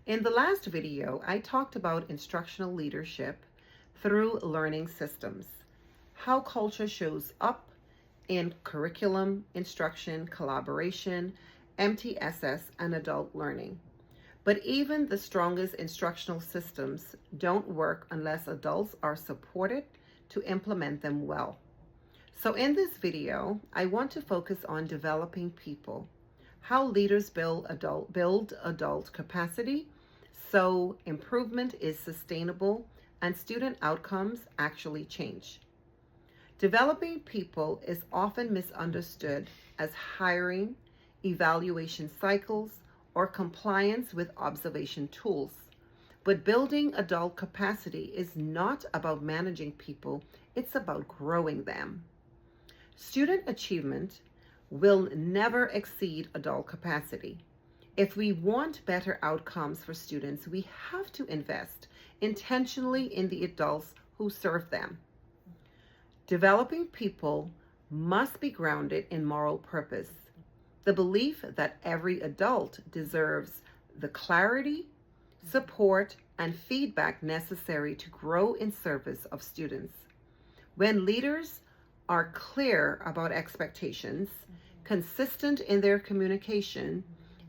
In the last video, I talked about instructional leadership through learning systems, how culture shows up in curriculum, instruction, collaboration, MTSS, and adult learning. But even the strongest instructional systems don't work unless adults are supported to implement them well. So in this video, I want to focus on developing people, how leaders build adult capacity so improvement is sustainable and student outcomes actually change. Developing people is often misunderstood as hiring, evaluation cycles, or compliance with observation tools. But building adult capacity is not about managing people, it's about growing them. Student achievement will never exceed adult capacity. If we want better outcomes for students, we have to invest intentionally in the adults who serve them. Developing people must be grounded in moral purpose, the belief that every adult deserves the clarity, support, and feedback necessary to grow in service of students. When leaders are clear about expectations, consistent in their communication,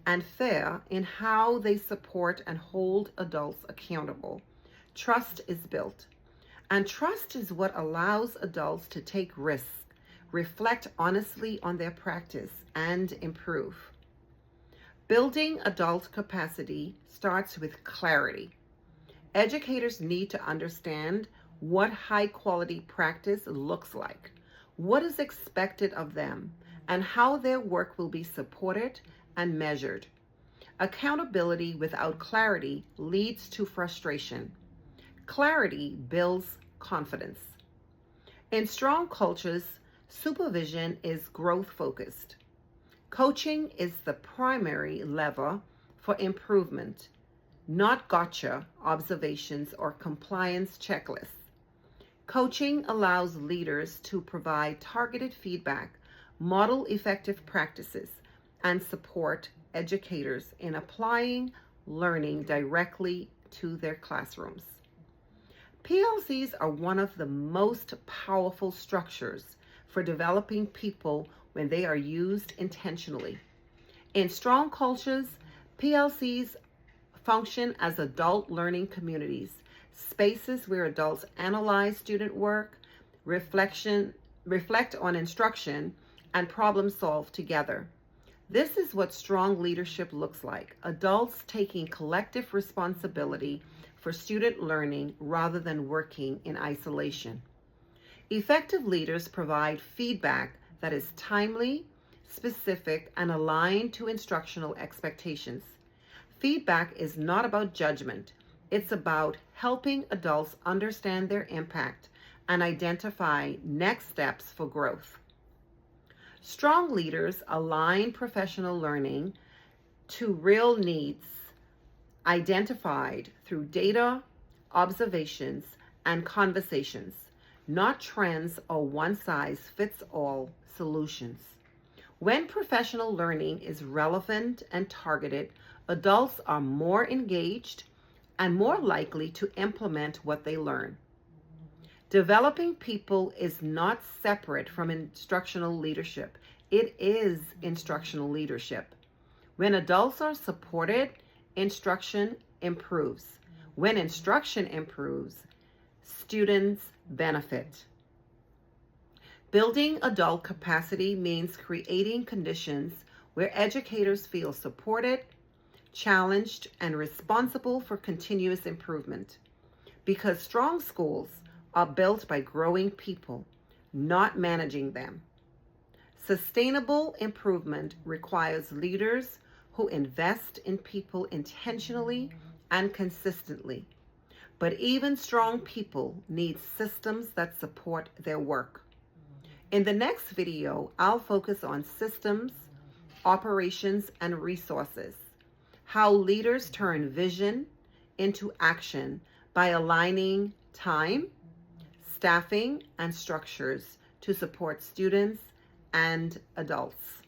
and fair in how they support and hold adults accountable, trust is built. And trust is what allows adults to take risks, reflect honestly on their practice, and improve. Building adult capacity starts with clarity. Educators need to understand what high-quality practice looks like, what is expected of them, and how their work will be supported and measured. Accountability without clarity leads to frustration. Clarity builds confidence. In strong cultures, supervision is growth-focused. Coaching is the primary lever for improvement, not gotcha observations or compliance checklists. Coaching allows leaders to provide targeted feedback, model effective practices, and support educators in applying learning directly to their classrooms. PLCs are one of the most powerful structures for developing people when they are used intentionally. In strong cultures, PLCs function as adult learning communities, spaces where adults analyze student work, reflect on instruction, and problem solve together. This is what strong leadership looks like: adults taking collective responsibility for student learning rather than working in isolation. Effective leaders provide feedback that is timely, specific, and aligned to instructional expectations. Feedback is not about judgment. It's about helping adults understand their impact and identify next steps for growth. Strong leaders align professional learning to real needs identified through data, observations, and conversations, not trends or one-size-fits-all solutions. When professional learning is relevant and targeted, adults are more engaged and more likely to implement what they learn. Developing people is not separate from instructional leadership. It is instructional leadership. When adults are supported, instruction improves. When instruction improves, students benefit. Building adult capacity means creating conditions where educators feel supported, challenged, and responsible for continuous improvement. Because strong schools are built by growing people, not managing them. Sustainable improvement requires leaders who invest in people intentionally and consistently. But even strong people need systems that support their work. In the next video, I'll focus on systems, operations, and resources, how leaders turn vision into action by aligning time, staffing, and structures to support students and adults.